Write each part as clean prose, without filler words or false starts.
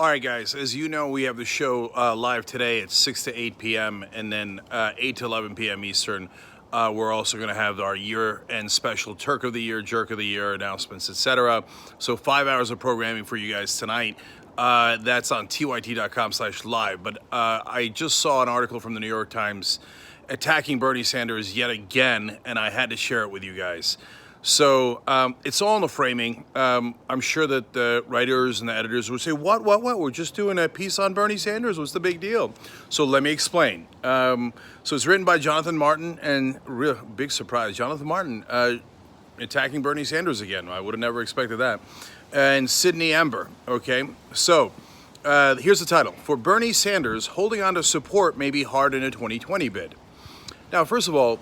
All right, guys, as you know, we have the show live today at 6 to 8 p.m. and then 8 to 11 p.m. Eastern. We're also going to have our year-end special Turk of the Year, Jerk of the Year announcements, etc. So 5 hours of programming for you guys tonight. That's on tyt.com/live. But I just saw an article from the New York Times attacking Bernie Sanders yet again, and I had to share it with you guys. So it's all in the framing. I'm sure that the writers and the editors would say, what? We're just doing a piece on Bernie Sanders. What's the big deal? So let me explain. So it's written by Jonathan Martin, and real big surprise, Jonathan Martin attacking Bernie Sanders again. I would have never expected that. And Sydney Ember, okay? So here's the title. For Bernie Sanders, holding on to support may be hard in a 2020 bid. Now, first of all,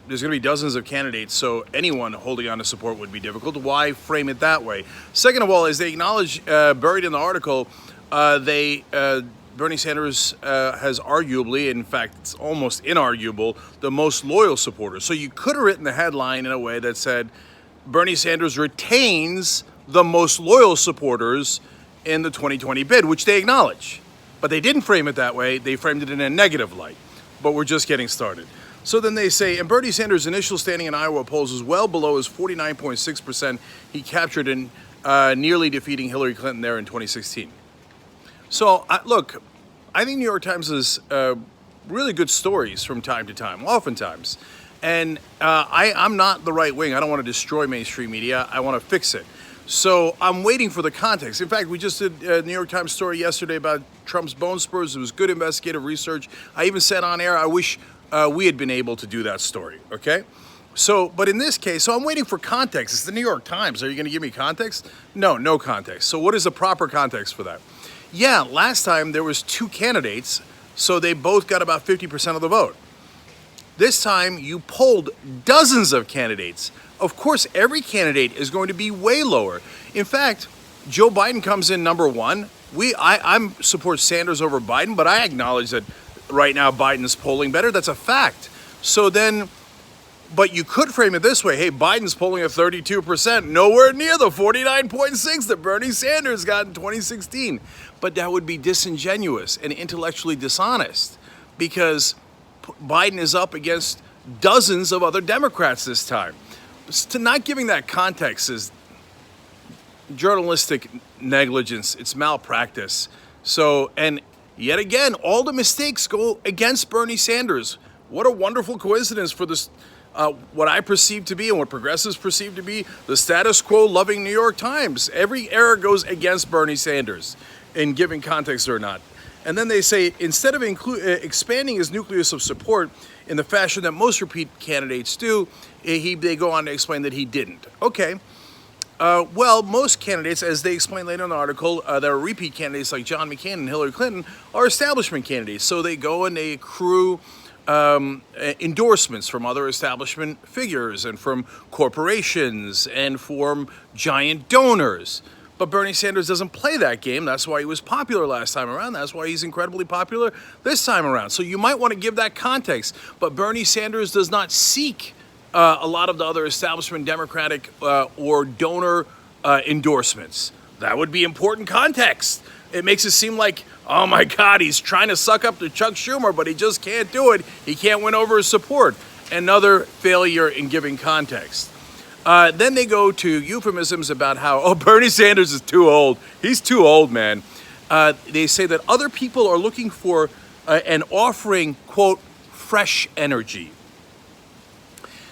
there's going to be dozens of candidates, so anyone holding on to support would be difficult. Why frame it that way? Second of all, as they acknowledge, buried in the article, Bernie Sanders has arguably, in fact, it's almost inarguable, the most loyal supporters. So you could have written the headline in a way that said, Bernie Sanders retains the most loyal supporters in the 2020 bid, which they acknowledge. But they didn't frame it that way. They framed it in a negative light. But we're just getting started. So then they say, and Bernie Sanders' initial standing in Iowa polls is well below his 49.6% he captured in nearly defeating Hillary Clinton there in 2016. So, look, I think New York Times has really good stories from time to time, oftentimes. And I'm not the right wing. I don't want to destroy mainstream media. I want to fix it. So I'm waiting for the context. In fact, we just did a New York Times story yesterday about Trump's bone spurs. It was good investigative research. I even said on air, I wish we had been able to do that story, okay? So, but in this case, so I'm waiting for context. It's the New York Times. Are you going to give me context? No context. So what is the proper context for that? Yeah, last time there was two candidates, so they both got about 50% of the vote. This time you polled dozens of candidates. Of course, every candidate is going to be way lower. In fact, Joe Biden comes in number one. I support Sanders over Biden, but I acknowledge that right now Biden's polling better. That's a fact. So then, but you could frame it this way. Hey, Biden's polling at 32%, nowhere near the 49.6 that Bernie Sanders got in 2016. But that would be disingenuous and intellectually dishonest because Biden is up against dozens of other Democrats this time. To not giving that context is journalistic negligence. It's malpractice. So, and yet again, all the mistakes go against Bernie Sanders. What a wonderful coincidence for this, what I perceive to be and what progressives perceive to be the status quo loving New York Times. Every error goes against Bernie Sanders in giving context or not. And then they say, instead of expanding his nucleus of support in the fashion that most repeat candidates do, they go on to explain that he didn't. Okay. Well, most candidates, as they explain later in the article, that are repeat candidates like John McCain and Hillary Clinton are establishment candidates. So they go and they accrue endorsements from other establishment figures and from corporations and from giant donors. But Bernie Sanders doesn't play that game. That's why he was popular last time around. That's why he's incredibly popular this time around. So you might want to give that context. But Bernie Sanders does not seek a lot of the other establishment Democratic or donor endorsements. That would be important context. It makes it seem like, oh my God, he's trying to suck up to Chuck Schumer, but he just can't do it. He can't win over his support. Another failure in giving context. Then they go to euphemisms about how, Bernie Sanders is too old. He's too old, man. They say that other people are looking for and offering, quote, fresh energy.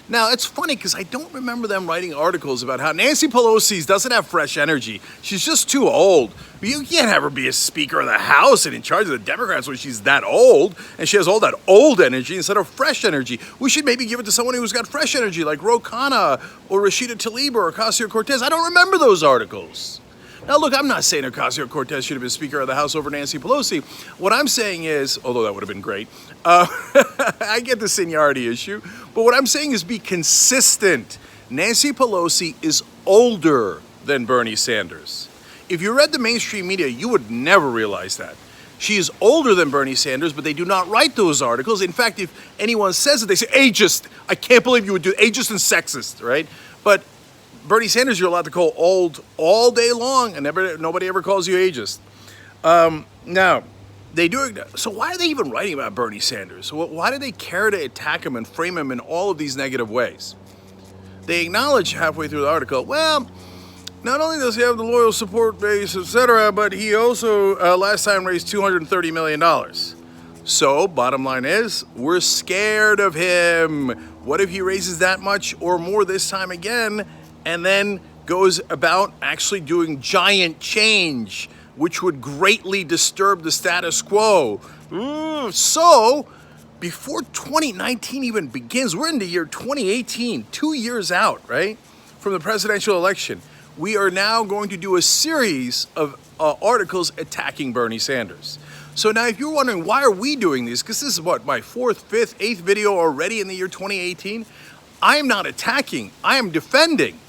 Now, it's funny because I don't remember them writing articles about how Nancy Pelosi doesn't have fresh energy. She's just too old. You can't have her be a Speaker of the House and in charge of the Democrats when she's that old, and she has all that old energy instead of fresh energy. We should maybe give it to someone who's got fresh energy, like Ro Khanna or Rashida Tlaib or Ocasio-Cortez. I don't remember those articles. Now, look, I'm not saying Ocasio-Cortez should have been Speaker of the House over Nancy Pelosi. What I'm saying is, although that would have been great, I get the seniority issue, but what I'm saying is be consistent. Nancy Pelosi is older than Bernie Sanders. If you read the mainstream media, you would never realize that. She is older than Bernie Sanders, but they do not write those articles. In fact, if anyone says it, they say ageist. I can't believe you would do ageist and sexist, right? But Bernie Sanders, you're allowed to call old all day long, and nobody ever calls you ageist. Now, they do it. So why are they even writing about Bernie Sanders? Why do they care to attack him and frame him in all of these negative ways? They acknowledge halfway through the article, well, not only does he have the loyal support base, etc., but he also last time raised $230 million. So, bottom line is, we're scared of him. What if he raises that much or more this time again, and then goes about actually doing giant change, which would greatly disturb the status quo? So, before 2019 even begins, we're in the year 2018, 2 years out, right, from the presidential election. We are now going to do a series of articles attacking Bernie Sanders. So now if you're wondering, why are we doing this? Because this is what, my 4th, 5th, 8th video already in the year 2018? I am not attacking, I am defending.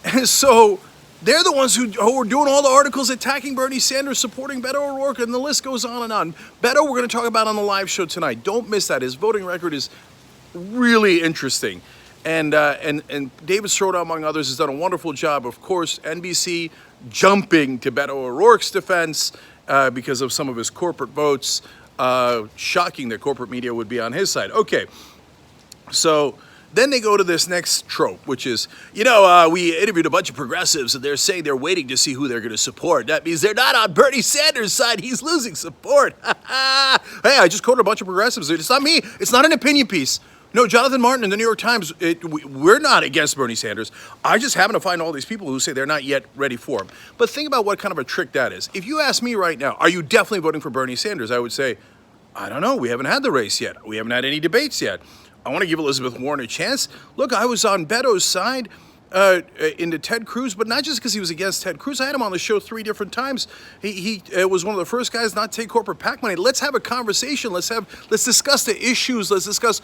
And so they're the ones who are doing all the articles attacking Bernie Sanders, supporting Beto O'Rourke, and the list goes on and on. Beto, we're going to talk about on the live show tonight. Don't miss that. His voting record is really interesting. And David Stroda, among others, has done a wonderful job. Of course, NBC jumping to Beto O'Rourke's defense because of some of his corporate votes. Shocking that corporate media would be on his side. Okay, so then they go to this next trope, which is, we interviewed a bunch of progressives, and they're saying they're waiting to see who they're going to support. That means they're not on Bernie Sanders' side. He's losing support. Hey, I just quoted a bunch of progressives. It's not me. It's not an opinion piece. No, Jonathan Martin in the New York Times, we're not against Bernie Sanders. I just happen to find all these people who say they're not yet ready for him. But think about what kind of a trick that is. If you ask me right now, are you definitely voting for Bernie Sanders? I would say, I don't know. We haven't had the race yet. We haven't had any debates yet. I want to give Elizabeth Warren a chance. Look, I was on Beto's side into Ted Cruz, but not just because he was against Ted Cruz. I had him on the show 3 different times. He was one of the first guys not to take corporate PAC money. Let's have a conversation. Let's discuss the issues. Let's discuss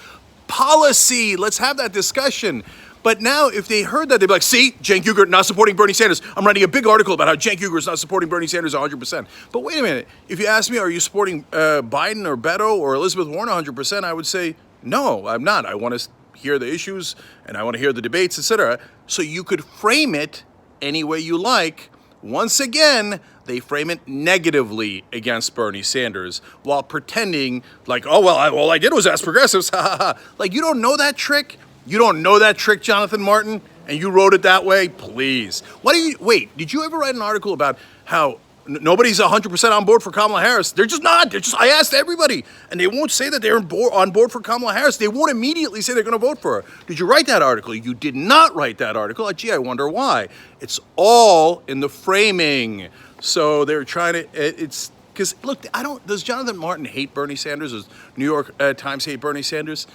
policy. Let's have that discussion. But now, if they heard that, they'd be like, see, Cenk Uygur not supporting Bernie Sanders. I'm writing a big article about how Cenk Uygur is not supporting Bernie Sanders 100%. But wait a minute. If you ask me, are you supporting Biden or Beto or Elizabeth Warren 100%, I would say, no, I'm not. I want to hear the issues, and I want to hear the debates, etc. So you could frame it any way you like. Once again, they frame it negatively against Bernie Sanders while pretending like, oh, well, all I did was ask progressives. Like, you don't know that trick? You don't know that trick, Jonathan Martin? And you wrote it that way? Please. Wait, did you ever write an article about how nobody's 100% on board for Kamala Harris? They're just not. I asked everybody, and they won't say that they're on board for Kamala Harris. They won't immediately say they're going to vote for her. Did you write that article? You did not write that article. Gee, I wonder why. It's all in the framing. So they're trying to, it's, because look, does Jonathan Martin hate Bernie Sanders? Does New York Times hate Bernie Sanders?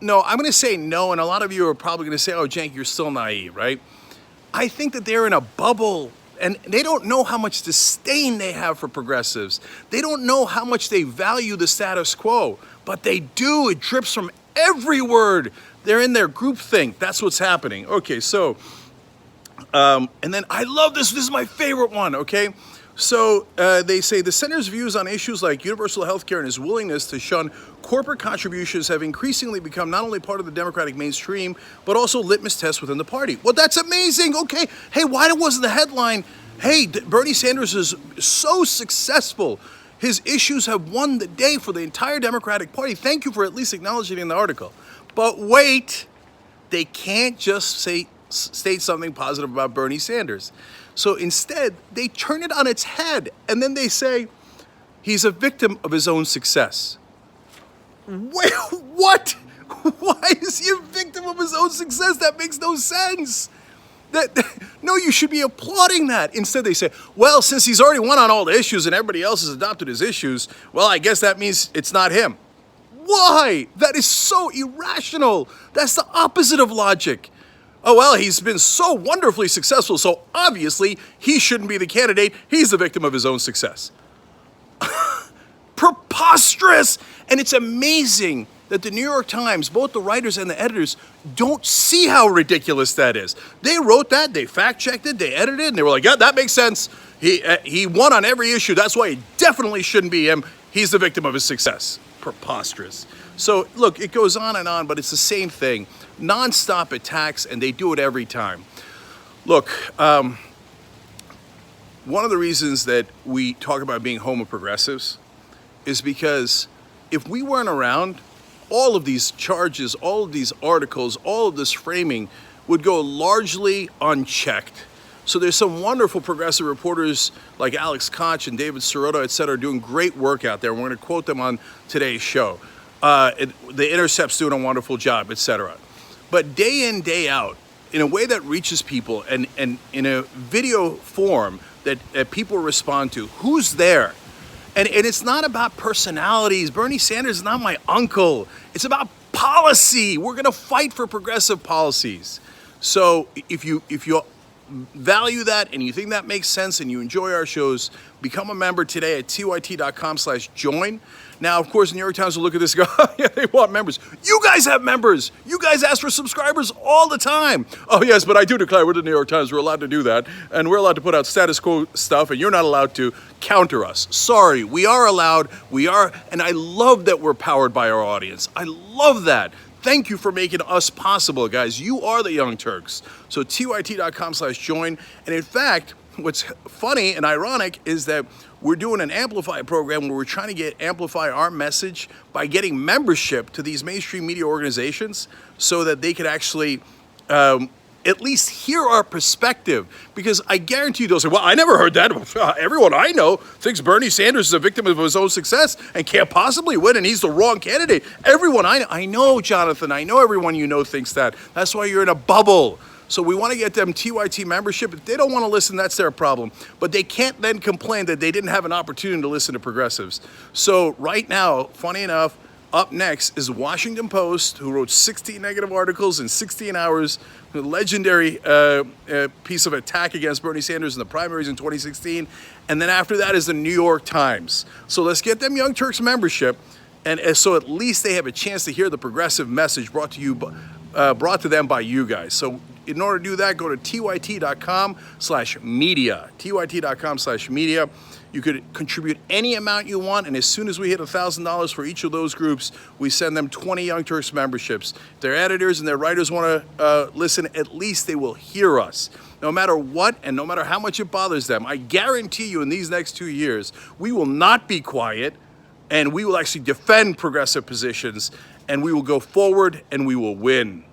No, I'm going to say no, and a lot of you are probably going to say, oh, Cenk, you're still naive, right? I think that they're in a bubble, and they don't know how much disdain they have for progressives. They don't know how much they value the status quo, but they do. It drips from every word. They're in their groupthink. That's what's happening. Okay, so, and then I love this. This is my favorite one, okay? So they say the center's views on issues like universal health care and his willingness to shun corporate contributions have increasingly become not only part of the Democratic mainstream, but also litmus tests within the party. Well, that's amazing. Okay. Hey, why wasn't the headline, hey, Bernie Sanders is so successful. His issues have won the day for the entire Democratic Party. Thank you for at least acknowledging it in the article. But wait, they can't just state something positive about Bernie Sanders. So instead, they turn it on its head, and then they say, he's a victim of his own success. Wait, what? Why is he a victim of his own success? That makes no sense. No, you should be applauding that. Instead, they say, well, since he's already won on all the issues and everybody else has adopted his issues, well, I guess that means it's not him. Why? That is so irrational. That's the opposite of logic. Oh, well, he's been so wonderfully successful, so obviously he shouldn't be the candidate. He's the victim of his own success. Preposterous! And it's amazing that the New York Times, both the writers and the editors, don't see how ridiculous that is. They wrote that, they fact-checked it, they edited it, and they were like, yeah, that makes sense. He won on every issue. That's why it definitely shouldn't be him. He's the victim of his success. Preposterous. So, look, it goes on and on, but it's the same thing. Non-stop attacks, and they do it every time. Look, one of the reasons that we talk about being home of progressives is because if we weren't around, all of these charges, all of these articles, all of this framing would go largely unchecked. So there's some wonderful progressive reporters like Alex Koch and David Sirota, et cetera, doing great work out there. We're going to quote them on today's show. The Intercept's doing a wonderful job, et cetera. But day in, day out, in a way that reaches people and in a video form that people respond to, who's there? And it's not about personalities. Bernie Sanders is not my uncle. It's about policy. We're going to fight for progressive policies. So if you value that and you think that makes sense and you enjoy our shows, become a member today at tyt.com/join. Now, of course, the New York Times will look at this and go, yeah, they want members. You guys have members. You guys ask for subscribers all the time. Oh, yes, but I do declare we're the New York Times. We're allowed to do that. And we're allowed to put out status quo stuff, and you're not allowed to counter us. Sorry, we are allowed. We are, and I love that we're powered by our audience. I love that. Thank you for making us possible, guys. You are the Young Turks. So tyt.com/join. And in fact, what's funny and ironic is that we're doing an Amplify program where we're trying to amplify our message by getting membership to these mainstream media organizations so that they could actually at least hear our perspective. Because I guarantee you they'll say, well, I never heard that. Everyone I know thinks Bernie Sanders is a victim of his own success and can't possibly win, and he's the wrong candidate. Everyone I know, Jonathan, I know everyone you know thinks that. That's why you're in a bubble. So we want to get them TYT membership. If they don't want to listen, that's their problem. But they can't then complain that they didn't have an opportunity to listen to progressives. So right now, funny enough, up next is Washington Post, who wrote 16 negative articles in 16 hours, a legendary piece of attack against Bernie Sanders in the primaries in 2016. And then after that is the New York Times. So let's get them Young Turks membership. And so at least they have a chance to hear the progressive message brought to them by you guys. So in order to do that, go to tyt.com/media. tyt.com/media. You could contribute any amount you want, and as soon as we hit $1,000 for each of those groups, we send them 20 Young Turks memberships. If their editors and their writers want to listen, at least they will hear us. No matter what and no matter how much it bothers them, I guarantee you in these next 2 years, we will not be quiet, and we will actually defend progressive positions, and we will go forward, and we will win.